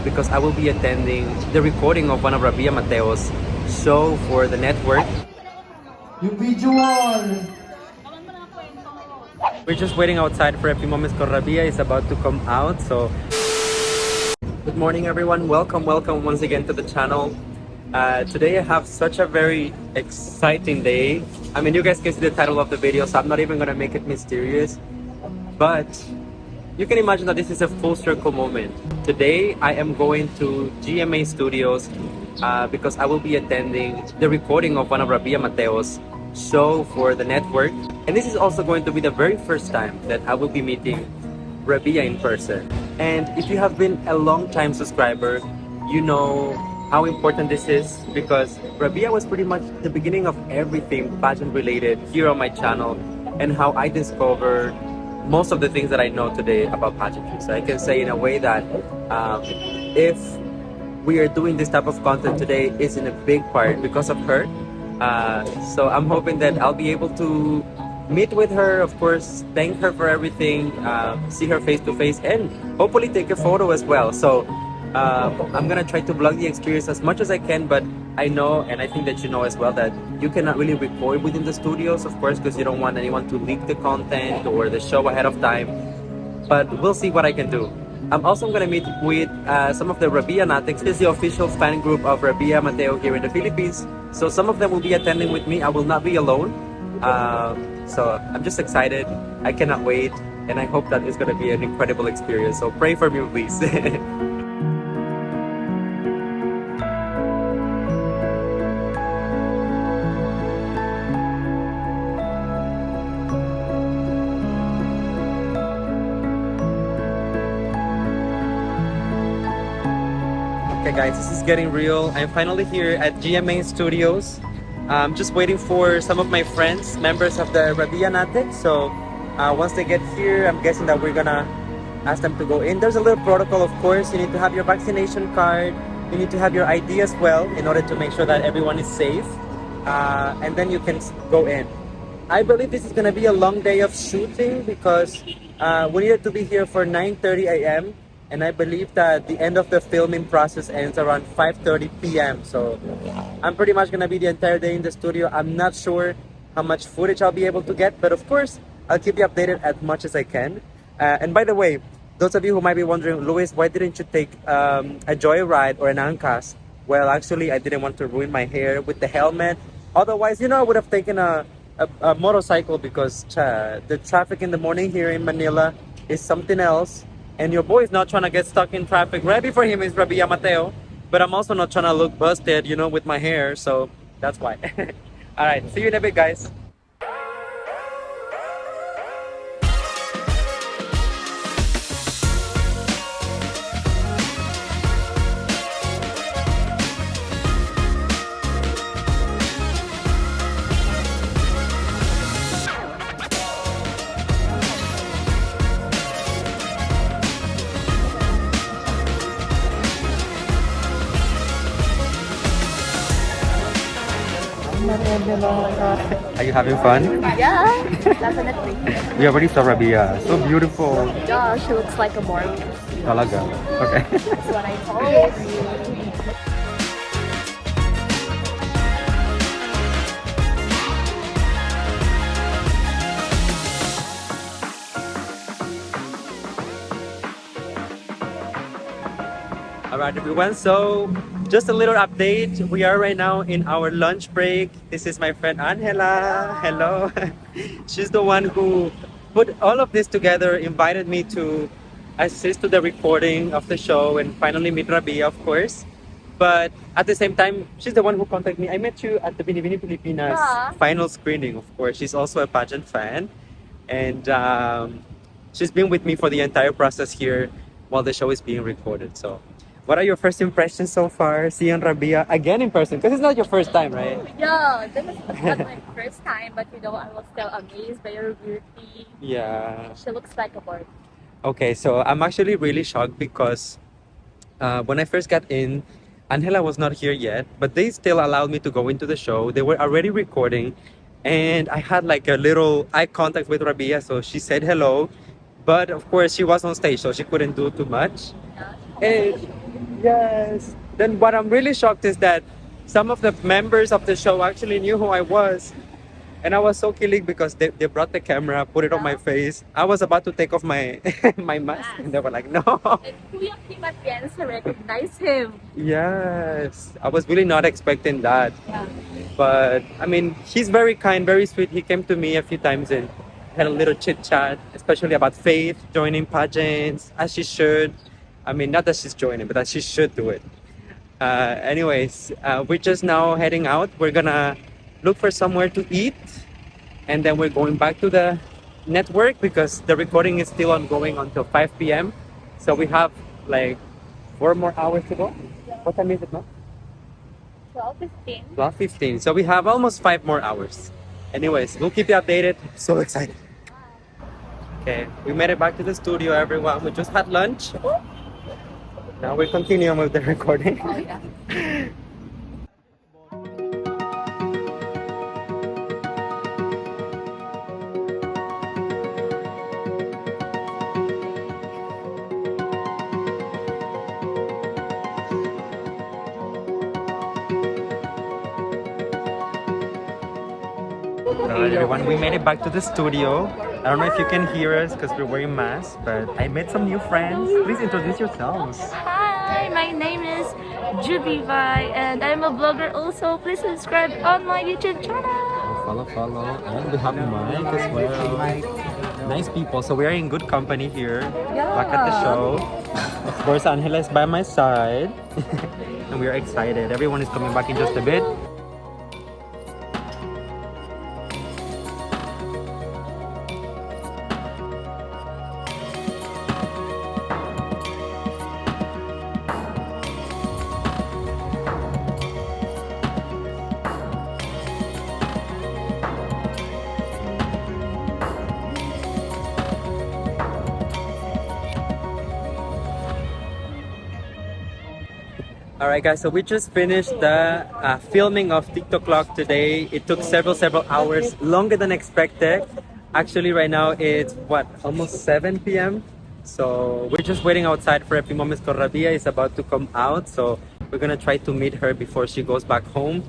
because I will be attending the recording of one of Rabiya Mateo's show for the network. Yung visual! We're just waiting outside for a few moments because Rabia is about to come out. So, good morning, everyone. Welcome once again to the channel. Today I have such a very exciting day. I mean, you guys can see the title of the video, so I'm not even gonna make it mysterious. But you can imagine that this is a full circle moment. Today I am going to GMA Studios because I will be attending the recording of one of Rabiya Mateo's show for the network. And this is also going to be the very first time that I will be meeting Rabia in person. And if you have been a long time subscriber, you know how important this is because Rabia was pretty much the beginning of everything pageant related here on my channel and how I discovered most of the things that I know today about pageantry. So I can say in a way that if we are doing this type of content today is in a big part because of her. So I'm hoping that I'll be able to meet with her, of course, thank her for everything, see her face to face, and hopefully take a photo as well. So I'm gonna try to vlog the experience as much as I can, but I know, and I think that you know as well, that you cannot really record within the studios, of course, because you don't want anyone to leak the content or the show ahead of time. But we'll see what I can do. I'm also gonna meet with some of the Rabiya Natics. This is the official fan group of Rabiya Mateo here in the Philippines. So some of them will be attending with me. I will not be alone. So I'm just excited. I cannot wait. And I hope that it's gonna be an incredible experience. So pray for me, please. Okay guys, this is getting real. I'm finally here at GMA Studios. I'm just waiting for some of my friends, members of the Rabiya Natic. So once they get here, I'm guessing that we're gonna ask them to go in. There's a little protocol, of course. You need to have your vaccination card. You need to have your ID as well in order to make sure that everyone is safe. And then you can go in. I believe this is gonna be a long day of shooting because we needed to be here for 9:30 a.m. And I believe that the end of the filming process ends around 5:30 p.m. So I'm pretty much gonna be the entire day in the studio. I'm not sure how much footage I'll be able to get, but of course, I'll keep you updated as much as I can. And by the way, those of you who might be wondering, Luis, why didn't you take a joyride or an angkas? Well, actually, I didn't want to ruin my hair with the helmet. Otherwise, I would have taken a motorcycle because the traffic in the morning here in Manila is something else. And your boy is not trying to get stuck in traffic. Right before him is Rabiya Mateo. But I'm also not trying to look busted, with my hair. So that's why. All right, see you in a bit, guys. Are you having fun? Yeah, definitely. We already saw Rabia. So beautiful. Yeah, she looks like a Barbie. Talaga. Okay. That's what I told you. All right, everyone. So just a little update. We are right now in our lunch break. This is my friend Angela. Hello. She's the one who put all of this together, invited me to assist to the recording of the show and finally meet Rabia, of course. But at the same time, she's the one who contacted me. I met you at the Binibini Pilipinas final screening, of course. She's also a pageant fan. And she's been with me for the entire process here while the show is being recorded. So what are your first impressions so far, seeing Rabia again in person? Because it's not your first time, right? Yeah, this is not my first time, but I was still amazed by her beauty. Yeah. She looks like a Barbie. Okay, so I'm actually really shocked because when I first got in, Angela was not here yet, but they still allowed me to go into the show. They were already recording, and I had like a little eye contact with Rabia, so she said hello. But of course, she was on stage, so she couldn't do too much. Yeah, And Yes. Then what I'm really shocked is that some of the members of the show actually knew who I was. And I was so killing because they brought the camera, put it on my face. I was about to take off my my mask, and they were like, "No." And Kuya Kim at Piensa recognized him. Yes, I was really not expecting that. Yeah. But I mean, he's very kind, very sweet. He came to me a few times and had a little chit chat, especially about faith, joining pageants, as she should. I mean, not that she's joining, but that she should do it. We're just now heading out. We're gonna look for somewhere to eat, and then we're going back to the network because the recording is still ongoing until 5 p.m. So we have like 4 more hours to go. What time is it now? 12:15. 12:15. So we have almost 5 more hours. Anyways, we'll keep you updated. So excited. Okay, we made it back to the studio, everyone. We just had lunch. Now we're continuing with the recording. Oh yeah. Alright, everyone, we made it back to the studio. I don't know if you can hear us because we're wearing masks, but I met some new friends. Please introduce yourselves. Hi, my name is Jubivi and I'm a vlogger also. Please subscribe on my YouTube channel. Follow. And we have Mike as well. Nice people. So we are in good company here. Back at the show. Of course, Angela is by my side. And we are excited. Everyone is coming back in just a bit. Alright guys, so we just finished the filming of Tiktoclock today. It took several hours, longer than expected. Actually right now it's what, almost 7 p.m. So we're just waiting outside for a few moments because Rabia is about to come out. So we're gonna try to meet her before she goes back home.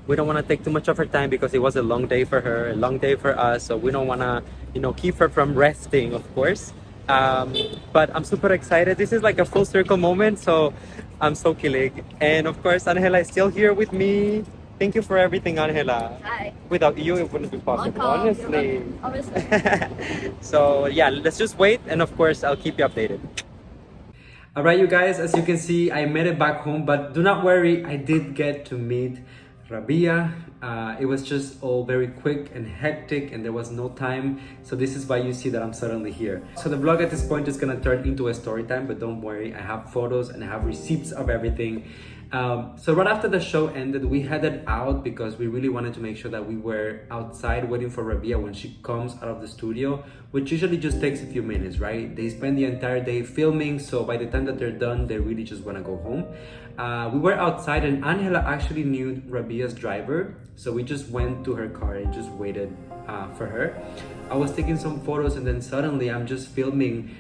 We don't want to take too much of her time because it was a long day for her, a long day for us. So we don't want to, keep her from resting, of course. But I'm super excited. This is like a full circle moment, so I'm so kilig. And of course, Angela is still here with me. Thank you for everything, Angela. Hi. Without you, it wouldn't be possible, Welcome. honestly. Obviously. So yeah, let's just wait, and of course, I'll keep you updated. Alright, you guys, as you can see, I made it back home, but do not worry, I did get to meet Rabia. It was just all very quick and hectic and there was no time. So this is why you see that I'm suddenly here. So the vlog at this point is gonna turn into a story time, but don't worry, I have photos and I have receipts of everything. So right after the show ended, we headed out because we really wanted to make sure that we were outside waiting for Rabia when she comes out of the studio, which usually just takes a few minutes, right? They spend the entire day filming, so by the time that they're done, they really just want to go home. We were outside and Angela actually knew Rabia's driver, so we just went to her car and just waited for her. I was taking some photos and then suddenly I'm just filming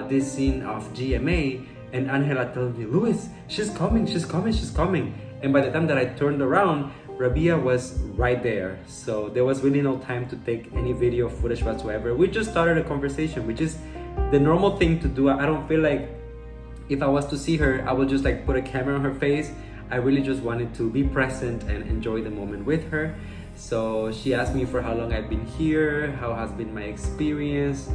this scene of GMA. And Angela told me, Luis, she's coming. And by the time that I turned around, Rabia was right there. So there was really no time to take any video footage whatsoever. We just started a conversation, which is the normal thing to do. I don't feel like if I was to see her, I would just like put a camera on her face. I really just wanted to be present and enjoy the moment with her. So she asked me for how long I've been here, how has been my experience.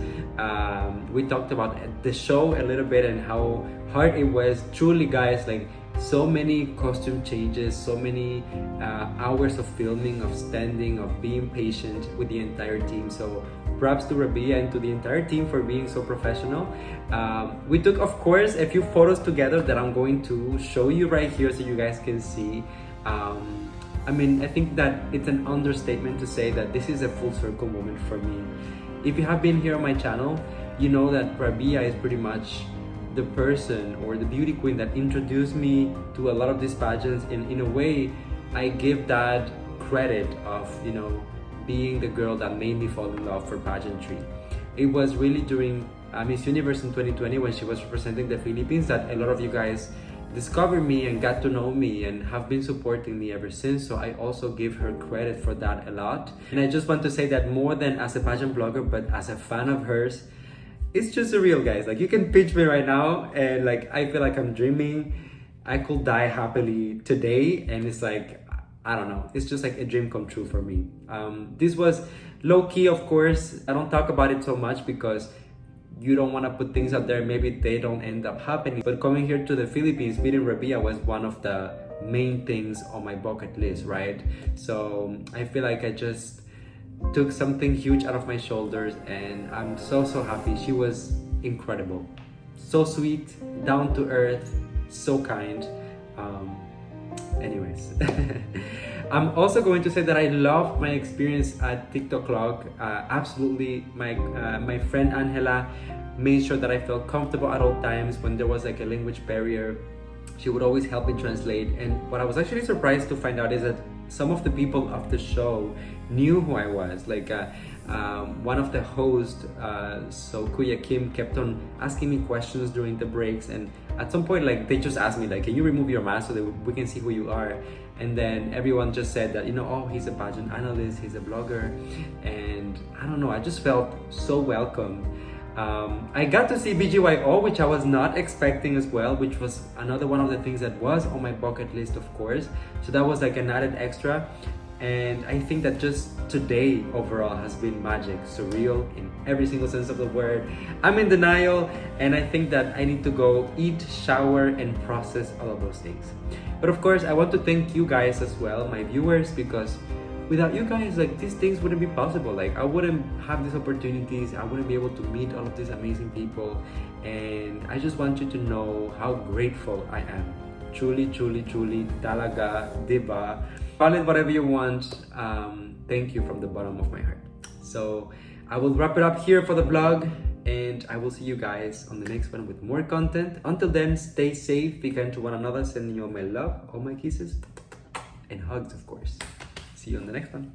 We talked about the show a little bit and how hard it was. Truly, guys, like so many costume changes, so many hours of filming, of standing, of being patient with the entire team. So props to Rabia and to the entire team for being so professional. We took, of course, a few photos together that I'm going to show you right here so you guys can see. I mean, I think that it's an understatement to say that this is a full circle moment for me. If you have been here on my channel, you know that Rabia is pretty much the person or the beauty queen that introduced me to a lot of these pageants. And in a way, I give that credit of, being the girl that made me fall in love for pageantry. It was really during Miss Universe in 2020 when she was representing the Philippines that a lot of you guys discovered me and got to know me and have been supporting me ever since. So I also give her credit for that a lot. And I just want to say that more than as a pageant blogger, but as a fan of hers, it's just surreal, guys. Like, you can pitch me right now and like I feel like I'm dreaming. I could die happily today, and it's like, I don't know, it's just like a dream come true for me. This was low-key, of course. I don't talk about it so much because you don't want to put things out there, maybe they don't end up happening. But coming here to the Philippines, meeting Rabia was one of the main things on my bucket list, right? So I feel like I just took something huge out of my shoulders, and I'm so happy. She was incredible, so sweet, down to earth, so kind. Anyways, I'm also going to say that I loved my experience at Tiktoclock. Absolutely, my friend Angela made sure that I felt comfortable at all times. When there was like a language barrier, she would always help me translate. And what I was actually surprised to find out is that some of the people of the show knew who I was. Like one of the hosts, so Kuya Kim, kept on asking me questions during the breaks, and at some point, like, they just asked me, like, can you remove your mask so that we can see who you are? And then everyone just said that, you know, oh, he's a pageant analyst, he's a blogger. And I don't know, I just felt so welcome. I got to see BGYO, which I was not expecting as well, which was another one of the things that was on my bucket list, of course. So that was like an added extra. And I think that just today overall has been magic, surreal in every single sense of the word. I'm in denial, and I think that I need to go eat, shower, and process all of those things. But of course, I want to thank you guys as well, my viewers, because without you guys, like, these things wouldn't be possible. Like, I wouldn't have these opportunities. I wouldn't be able to meet all of these amazing people. And I just want you to know how grateful I am. Truly, talaga, diba? Call it whatever you want. Thank you from the bottom of my heart. So I will wrap it up here for the vlog, and I will see you guys on the next one with more content. Until then, stay safe, be kind to one another, sending you all my love, all my kisses, and hugs, of course. See you on the next one.